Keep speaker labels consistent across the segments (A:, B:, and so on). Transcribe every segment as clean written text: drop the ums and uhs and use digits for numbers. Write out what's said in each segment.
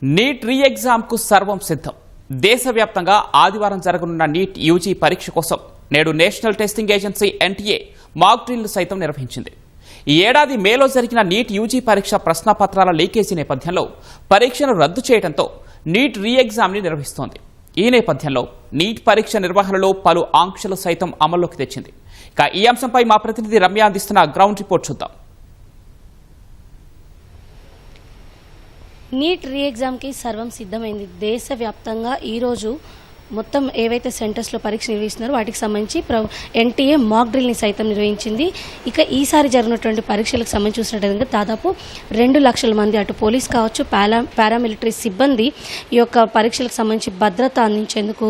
A: Neat రీ ఎగ్జామ్కు సర్వం సిద్ధం. దేశవ్యాప్తంగా ఆదివారం జరగనున్న నీట్ యూజీ పరీక్ష కోసం నేడు నేషనల్ టెస్టింగ్ ఏజెన్సీ ఎన్టీఏ మాక్ డ్రిల్ను సైతం నిర్వహించింది. ఈ ఏడాది మేలో జరిగిన నీట్ యూజీ పరీక్ష ప్రశ్నపత్రాల లీకేజీ నేపథ్యంలో పరీక్షను రద్దు చేయడంతో నీట్ రీ ఎగ్జామ్ని నిర్వహిస్తోంది. ఈ నేపథ్యంలో నీట్ పరీక్ష నిర్వహణలో పలు ఆంక్షలు సైతం అమల్లోకి తెచ్చింది. ఇక ఈ అంశంపై మా ప్రతినిధి రమ్య అందిస్తున్న గ్రౌండ్ రిపోర్ట్ చూద్దాం.
B: నీట్ రీ ఎగ్జామ్కి సర్వం సిద్ధమైంది. దేశవ్యాప్తంగా ఈరోజు మొత్తం ఏవైతే సెంటర్స్లో పరీక్ష నిర్వహిస్తున్నారో వాటికి సంబంధించి ఎన్టీఏ మాక్ డ్రిల్ని సైతం నిర్వహించింది. ఇక ఈసారి జరిగినటువంటి పరీక్షలకు సంబంధించి చూసినట్లయితే దాదాపు 2 లక్షల మంది అటు పోలీస్ కావచ్చు పారామిలిటరీ సిబ్బంది ఈ యొక్క పరీక్షలకు సంబంధించి భద్రత అందించేందుకు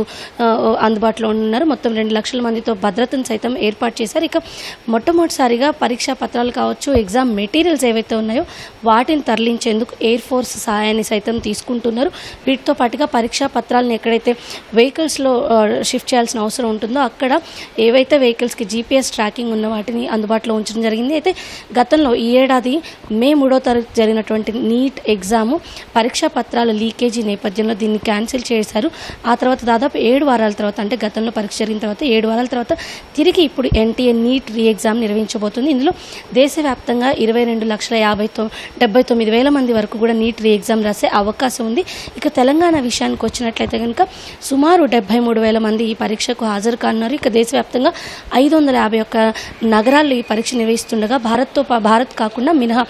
B: అందుబాటులో ఉన్నారు. మొత్తం 2 లక్షల మందితో భద్రతను సైతం ఏర్పాటు చేశారు. ఇక మొట్టమొదటిసారిగా పరీక్షా పత్రాలు కావచ్చు, ఎగ్జామ్ మెటీరియల్స్ ఏవైతే ఉన్నాయో వాటిని తరలించేందుకు ఎయిర్ ఫోర్స్ సహాయాన్ని సైతం తీసుకుంటున్నారు. వీటితో పాటుగా పరీక్షా పత్రాలను ఎక్కడైతే వెహికల్స్లో షిఫ్ట్ చేయాల్సిన అవసరం ఉంటుందో అక్కడ ఏవైతే వెహికల్స్కి జీపీఎస్ ట్రాకింగ్ ఉన్న వాటిని అందుబాటులో ఉంచడం జరిగింది. అయితే గతంలో ఈ ఏడాది మే 3వ తారీఖు జరిగినటువంటి నీట్ ఎగ్జామ్ పరీక్షా పత్రాల లీకేజీ నేపథ్యంలో దీన్ని క్యాన్సిల్ చేశారు. ఆ తర్వాత దాదాపు 7 వారాల తర్వాత, అంటే గతంలో పరీక్ష జరిగిన తర్వాత 7 వారాల తర్వాత తిరిగి ఇప్పుడు ఎన్టీఏ నీట్ రీ ఎగ్జామ్ నిర్వహించబోతుంది. ఇందులో దేశవ్యాప్తంగా 22,79,000 మంది వరకు కూడా నీట్ రీ ఎగ్జామ్ రాసే అవకాశం ఉంది. ఇక తెలంగాణ విషయానికి వచ్చినట్లయితే కనుక సుమారు 73,000 మంది ఈ పరీక్షకు హాజరు కానున్నారు. ఇక దేశవ్యాప్తంగా 551 నగరాల్లో ఈ పరీక్ష నిర్వహిస్తుండగా భారత్ కాకుండా మినహా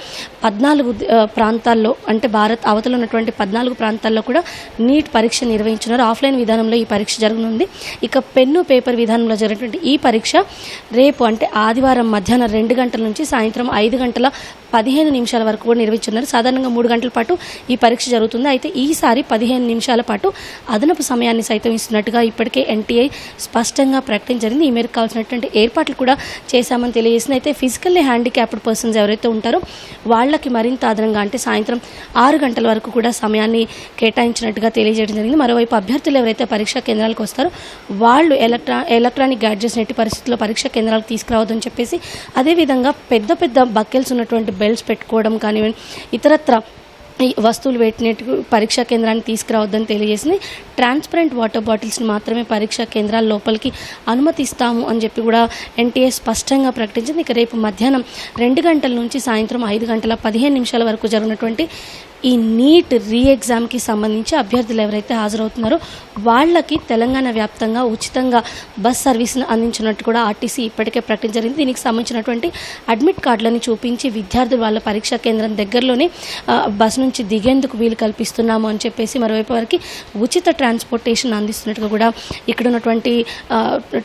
B: 14 ప్రాంతాల్లో, అంటే భారత్ అవతల ఉన్నటువంటి 14 ప్రాంతాల్లో కూడా నీట్ పరీక్ష నిర్వహించున్నారు. ఆఫ్లైన్ విధానంలో ఈ పరీక్ష జరగనుంది. ఇక పెన్ను పేపర్ విధానంలో జరిగినటువంటి ఈ పరీక్ష రేపు, అంటే ఆదివారం మధ్యాహ్నం 2 గంటల నుంచి సాయంత్రం 5:15 వరకు కూడా నిర్వహించున్నారు. సాధారణంగా 3 గంటల పాటు ఈ పరీక్ష జరుగుతుంది. అయితే ఈసారి 15 నిమిషాల పాటు అదనపు సమయాన్ని సైతం ఇస్తున్నట్టుగా ఇప్పటికే ఎన్టీఏ స్పష్టంగా ప్రకటించింది. ఈ మేరకు కావాల్సినటువంటి ఏర్పాట్లు కూడా చేశామని తెలియజేసింది. అయితే ఫిజికల్లీ హ్యాండిక్యాప్డ్ పర్సన్స్ ఎవరైతే ఉంటారో వాళ్ళకి మరింత అదనంగా, అంటే సాయంత్రం 6 గంటల వరకు కూడా సమయాన్ని కేటాయించినట్టుగా తెలియజేయడం జరిగింది. మరోవైపు అభ్యర్థులు ఎవరైతే పరీక్షా కేంద్రాలకు వస్తారో వాళ్ళు ఎలక్ట్రానిక్ గ్యాడ్జెట్స్ ఎట్టి పరిస్థితుల్లో పరీక్షా కేంద్రాలకు తీసుకురావద్దని చెప్పేసి, అదేవిధంగా పెద్ద బక్కెల్స్ ఉన్నటువంటి బెల్ట్స్ పెట్టుకోవడం కానివ్వండి, ఇతరత్ర ఈ వస్తువులు పెట్టినట్టు పరీక్షా కేంద్రానికి తీసుకురావద్దని తెలియజేసింది. ట్రాన్స్పరెంట్ వాటర్ బాటిల్స్ని మాత్రమే పరీక్షా కేంద్రాల లోపలికి అనుమతిస్తాము అని చెప్పి కూడా ఎన్టీఏ స్పష్టంగా ప్రకటించింది. ఇక రేపు మధ్యాహ్నం 2 గంటల నుంచి సాయంత్రం 5:15 వరకు జరిగినటువంటి ఈ నీట్ రీ ఎగ్జామ్కి సంబంధించి అభ్యర్థులు ఎవరైతే హాజరవుతున్నారో వాళ్ళకి తెలంగాణ వ్యాప్తంగా ఉచితంగా బస్ సర్వీస్ను అందించినట్టు కూడా ఆర్టీసీ ఇప్పటికే ప్రకటించింది. దీనికి సంబంధించినటువంటి అడ్మిట్ కార్డులను చూపించి విద్యార్థులు వాళ్ళ పరీక్షా కేంద్రం దగ్గరలోనే బస్ నుంచి దిగేందుకు వీలు కల్పిస్తున్నాము అని చెప్పేసి, మరోవైపు వారికి ఉచిత ట్రాన్స్పోర్టేషన్ అందిస్తున్నట్టుగా కూడా ఇక్కడ ఉన్నటువంటి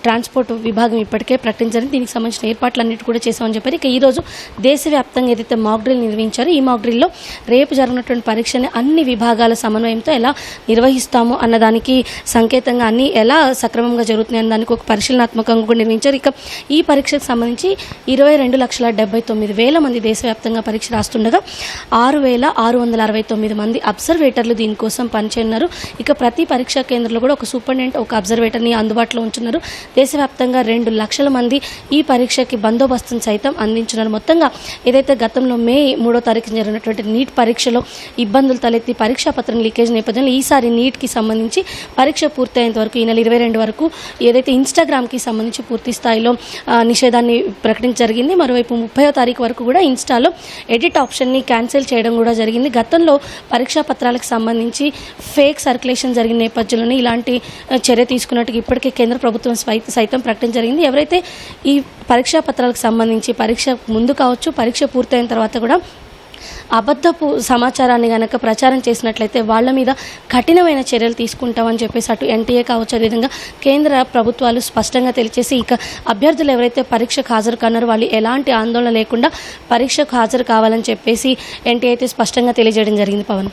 B: ట్రాన్స్పోర్ట్ విభాగం ఇప్పటికే ప్రకటించారు. దీనికి సంబంధించిన ఏర్పాట్లన్నిటి కూడా చేశామని చెప్పారు. ఇక ఈరోజు దేశవ్యాప్తంగా ఏదైతే మాక్ డ్రిల్ నిర్వహించారో ఈ మాక్ డ్రిల్లో రేపు జరిగినటువంటి పరీక్షని అన్ని విభాగాల సమన్వయంతో ఎలా నిర్వహిస్తాము అన్నదానికి సంకేతంగా అన్ని ఎలా సక్రమంగా జరుగుతున్నాయి అన్న దానికి ఒక పరిశీలనాత్మకంగా కూడా నిర్వహించారు. ఇక ఈ పరీక్షకు సంబంధించి 22,79,000 మంది దేశవ్యాప్తంగా పరీక్ష రాస్తుండగా 6,669 మంది అబ్జర్వేటర్లు దీనికోసం పనిచేయనున్నారు. ఇక ప్రతి పరీక్షా కేంద్రంలో కూడా ఒక సూపరింటెండెంట్, ఒక అబ్జర్వేటర్ని అందుబాటులో ఉంచున్నారు. దేశవ్యాప్తంగా 2 లక్షల మంది ఈ పరీక్షకి బందోబస్తును సైతం అందించున్నారు. మొత్తంగా ఏదైతే గతంలో మే 3వ తారీఖున జరిగినటువంటి నీట్ పరీక్షలో ఇబ్బందులు తలెత్తి పరీక్షా పత్రం లీకేజ్ నేపథ్యంలో ఈసారి నీట్కి సంబంధించి పరీక్ష పూర్తయ్యేంత వరకు ఈ నెల 22 వరకు ఏదైతే ఇన్స్టాగ్రామ్కి సంబంధించి పూర్తి స్థాయిలో నిషేధాన్ని ప్రకటించ జరిగింది. మరోవైపు 30వ తారీఖు వరకు కూడా ఇన్స్టాలో ఎడిట్ ఆప్షన్ని క్యాన్సిల్ చేయడం కూడా జరిగింది. గతంలో పరీక్షా పత్రాలకు సంబంధించి ఫేక్ సర్క్యులేషన్ జరిగిన నేపథ్యంలోనే ఇలాంటి చర్య తీసుకున్నట్టుగా ఇప్పటికే కేంద్ర ప్రభుత్వం సైతం ప్రకటన జరిగింది. ఎవరైతే ఈ పరీక్షా పత్రాలకు సంబంధించి పరీక్ష ముందు కావచ్చు, పరీక్ష పూర్తయిన తర్వాత కూడా అబద్ధపు సమాచారాన్ని కనుక ప్రచారం చేసినట్లయితే వాళ్ళ మీద కఠినమైన చర్యలు తీసుకుంటామని చెప్పేసి అటు ఎన్టీఏ కావచ్చు, అదేవిధంగా కేంద్ర ప్రభుత్వాలు స్పష్టంగా తెలియజేసి, ఇక అభ్యర్థులు ఎవరైతే పరీక్షకు హాజరు కాన్నారో వాళ్ళు ఎలాంటి ఆందోళన లేకుండా పరీక్షకు హాజరు కావాలని చెప్పేసి ఎన్టీఏ అయితే స్పష్టంగా తెలియజేయడం జరిగింది. పవన్.